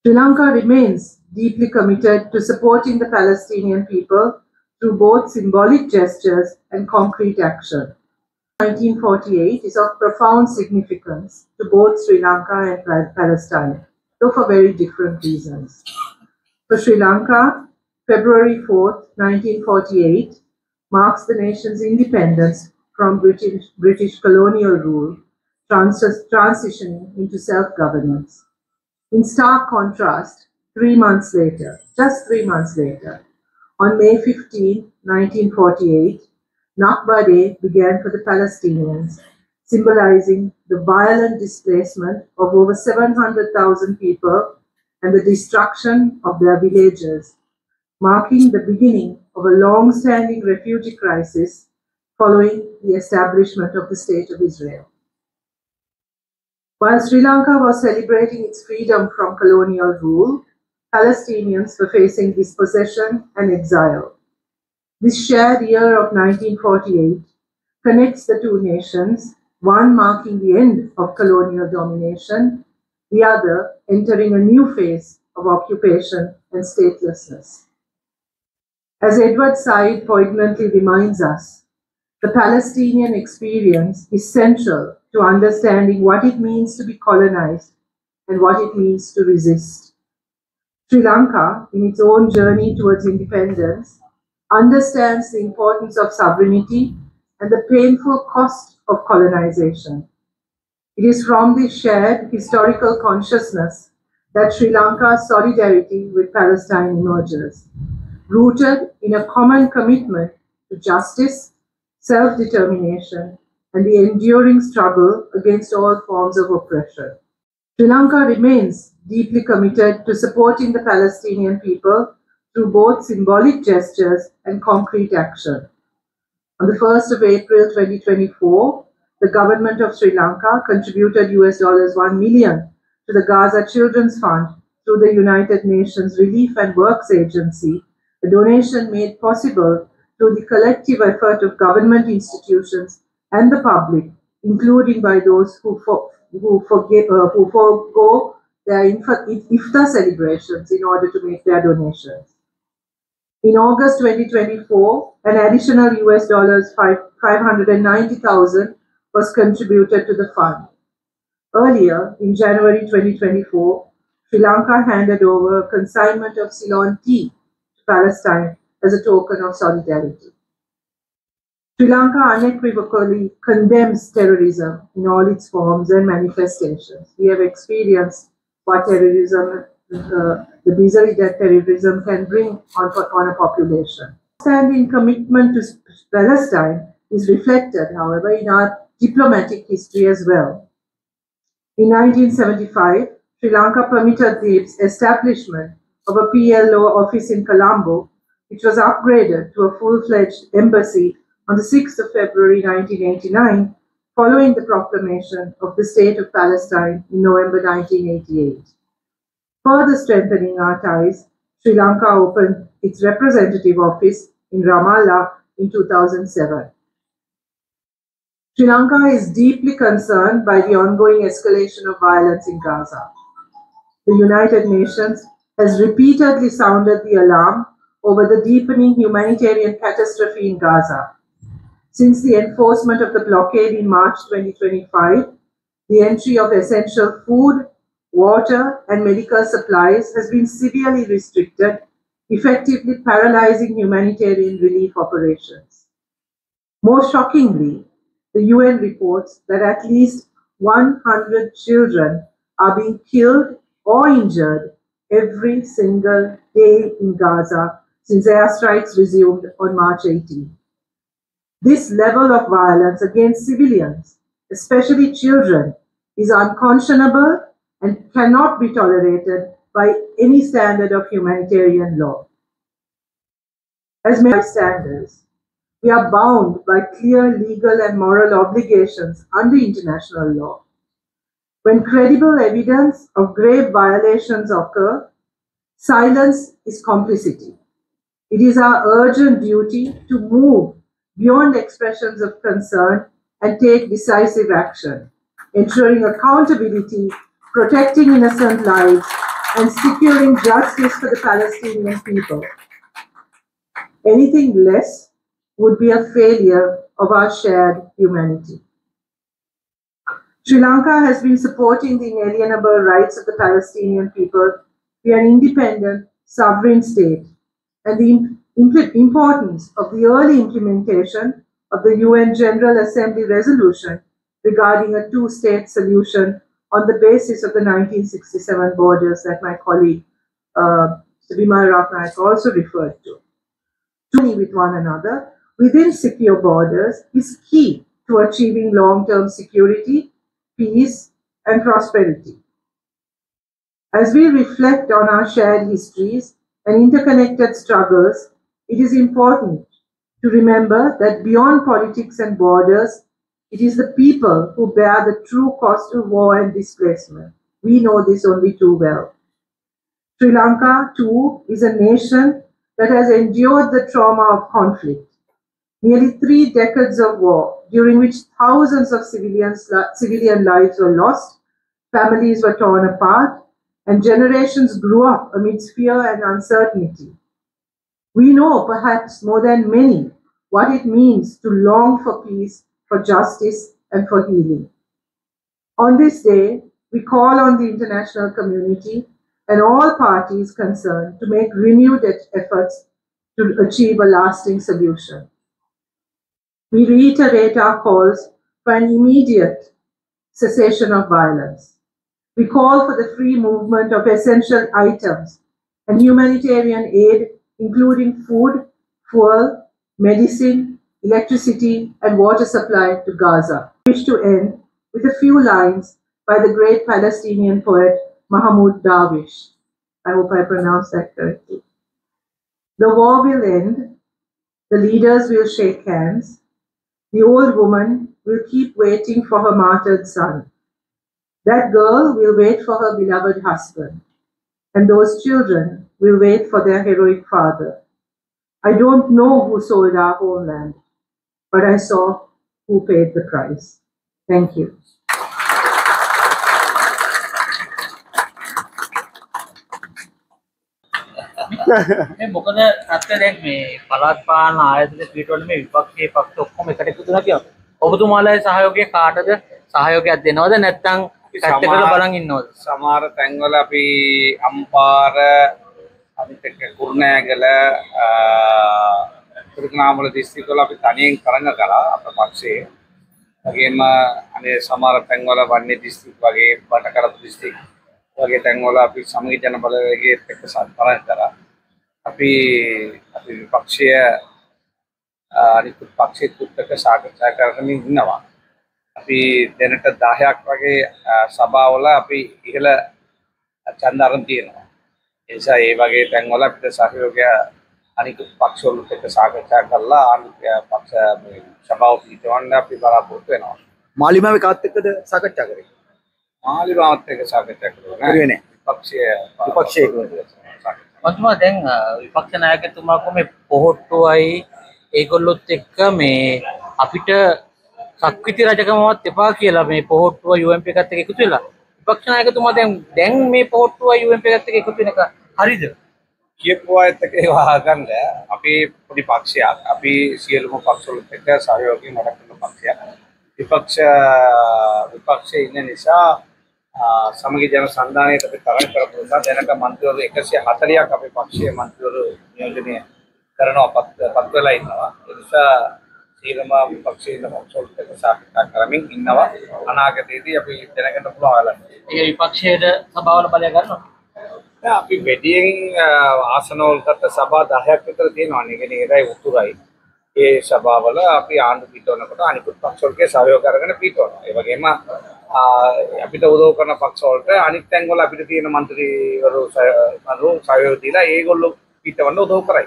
Sri Lanka remains deeply committed to supporting the Palestinian people through both symbolic gestures and concrete action. 1948 is of profound significance to both Sri Lanka and Palestine, though for very different reasons. For Sri Lanka, February 4, 1948 marks the nation's independence from British colonial rule, transitioning into self-governance. In stark contrast, 3 months later, just 3 months later, on May 15, 1948, Nakba Day began for the Palestinians, symbolizing the violent displacement of over 700,000 people and the destruction of their villages, marking the beginning of a long-standing refugee crisis following the establishment of the State of Israel. While Sri Lanka was celebrating its freedom from colonial rule, Palestinians were facing dispossession and exile. This shared year of 1948 connects the two nations, one marking the end of colonial domination, the other entering a new phase of occupation and statelessness. As Edward Said poignantly reminds us, the Palestinian experience is central to understanding what it means to be colonized and what it means to resist. Sri Lanka, in its own journey towards independence, understands the importance of sovereignty and the painful cost of colonization. It is from this shared historical consciousness that Sri Lanka's solidarity with Palestine emerges, rooted in a common commitment to justice, self-determination, and the enduring struggle against all forms of oppression. Sri Lanka remains deeply committed to supporting the Palestinian people through both symbolic gestures and concrete action. On the 1st of April 2024, the government of Sri Lanka contributed $1 million to the Gaza Children's Fund through the United Nations Relief and Works Agency, a donation made possible through the collective effort of government institutions and the public, including by those who forego their iftar celebrations in order to make their donations. In August 2024, an additional $590,000 was contributed to the fund. Earlier, in January 2024, Sri Lanka handed over a consignment of Ceylon tea to Palestine as a token of solidarity. Sri Lanka unequivocally condemns terrorism in all its forms and manifestations. We have experienced what terrorism, the misery that terrorism can bring on a population. Standing commitment to Palestine is reflected, however, in our diplomatic history as well. In 1975, Sri Lanka permitted the establishment of a PLO office in Colombo, which was upgraded to a full-fledged embassy on the 6th of February 1989, following the proclamation of the State of Palestine in November 1988. Further strengthening our ties, Sri Lanka opened its representative office in Ramallah in 2007. Sri Lanka is deeply concerned by the ongoing escalation of violence in Gaza. The United Nations has repeatedly sounded the alarm over the deepening humanitarian catastrophe in Gaza. Since the enforcement of the blockade in March 2025, the entry of essential food, water, and medical supplies has been severely restricted, effectively paralyzing humanitarian relief operations. More shockingly, the UN reports that at least 100 children are being killed or injured every single day in Gaza since airstrikes resumed on March 18. This level of violence against civilians, especially children, is unconscionable and cannot be tolerated by any standard of humanitarian law. As bystanders, we are bound by clear legal and moral obligations under international law. When credible evidence of grave violations occur, silence is complicity. It is our urgent duty to move beyond expressions of concern and take decisive action, ensuring accountability, protecting innocent lives, and securing justice for the Palestinian people. Anything less would be a failure of our shared humanity. Sri Lanka has been supporting the inalienable rights of the Palestinian people to be an independent, sovereign state, and the importance of the early implementation of the UN General Assembly resolution regarding a two-state solution on the basis of the 1967 borders that my colleague Bimal Ratnaik also referred to. With one another within secure borders is key to achieving long-term security, peace, and prosperity. As we reflect on our shared histories and interconnected struggles, it is important to remember that beyond politics and borders, it is the people who bear the true cost of war and displacement. We know this only too well. Sri Lanka, too, is a nation that has endured the trauma of conflict. Nearly 3 decades of war, during which thousands of civilian lives were lost, families were torn apart, and generations grew up amidst fear and uncertainty. We know, perhaps more than many, what it means to long for peace, for justice, and for healing. On this day, we call on the international community and all parties concerned to make renewed efforts to achieve a lasting solution. We reiterate our calls for an immediate cessation of violence. We call for the free movement of essential items and humanitarian aid, including food, fuel, medicine, electricity, and water supply to Gaza. I wish to end with a few lines by the great Palestinian poet Mahmoud Darwish. I hope I pronounced that correctly. The war will end, the leaders will shake hands, the old woman will keep waiting for her martyred son. That girl will wait for her beloved husband, and those children will wait for their heroic father. I don't know who sold our homeland, but I saw who paid the price. Thank you. මේ මොකද අත්ත දැන් මේ පළාත් පාලන ආයතන පිටවල මේ විපක්ෂයේ පක්ෂ ඔක්කොම එකට එකතු වෙලා කියනවා. ඔබතුමාලාගේ සහයෝගය කාටද සහයෝගයක් දෙනවද නැත්නම් පැත්තකට බලන් ඉන්නවද? සමහර තැන්වල අපි අම්පාර අනිත් එක්ක කුරුණෑගල ත්‍රිකුණාමල දිස්ත්‍රික්කවල අපි තනියෙන් තරඟ කරා අපේ පක්ෂයේ. වගේම අනේ සමහර තැන්වල වන්නේ දිස්ත්‍රික් වගේ බටකරපු දිස්ත්‍රික් වගේ තැන්වල අපි සමගි ජන බලවේගයේත් එක්ක තරඟ කරා. අපි විපක්ෂය අනිත් පක්ෂයේත් එක්ක සාකච්ඡා කරගෙන ඉන්නවා. අපි දැනට 10ක් වගේ සභාවල අපි ඉහළ ඡන්ද අරන් තියෙනවා. ඒ නිසා ඒ වගේ තැන්වල අපිට සහයෝගය අනිත් පක්ෂවලුත් එක්ක සාකච්ඡා කරලා අනිත් පක්ෂ සභාව පිටවන්න අපි බලාපොරොත්තු වෙනවා. මාලිමාවේ කාත් එක්කද සාකච්ඡා කරේ? මාලිමාවත් එක්ක සාකච්ඡා කරුවා නෑ. විපක්ෂයේ මතුමා දැන් විපක්ෂ නායකතුමා කො මේ පොහොට්ටුවයි ඒගොල්ලොත් එක්ක මේ අපිට සක්විති රජකමවත් එපා කියලා මේ පොහොට්ටුව UMP එකත් එක්ක එකතු වෙලා විපක්ෂ නායකතුමා දැන් මේ පොහොට්ටුව UMP එකත් එක්ක එකතු වෙන එක හරිද? කියපු අයත් එක්ක ඒවා ගන්න අපි පොඩි පක්ෂයක්. අපි සියලුම පක්ෂවලුත් එක්ක සහයෝගයෙන් වැඩ කරන පක්ෂයක්. විපක්ෂයේ ඉන්න නිසා සමගි ජන සන්ධානයට අපි තරඟ කරපු නිසා දැනට මන්ත්‍රීවරු 140ක් අපේ පක්ෂයේ මන්ත්‍රීවරු නියෝජනය කරනවා පත් වෙලා ඉන්නවා. ඒ නිසා සීලම විපක්ෂයේ ඉන්න පක්ෂවලට එක්ක සාකච්ඡා කරමින් ඉන්නවා. අනාගතයේදී අපි දැනගන්න පුළුවන් ආලන්න. ඒ විපක්ෂයේ සභාවල බලය ගන්නවා. අපි වැඩියෙන් ආසනවලට සභා 10ක් විතර තියෙනවා. නිකනේ උතුරයි. ඒ සභාවල අපි ආණ්ඩු පිටවනකොට අනිකුත් පක්ෂවලගේ සහයෝගය අරගෙන පිටවනවා. ඒ වගේම අපිට උදව් කරන පක්ෂවලට අනිත් තැන්වල අපිට තියෙන മന്ത്രിවරු සහයෝගය දීලා ඒගොල්ලෝ පිටවන්න උදව් කරයි.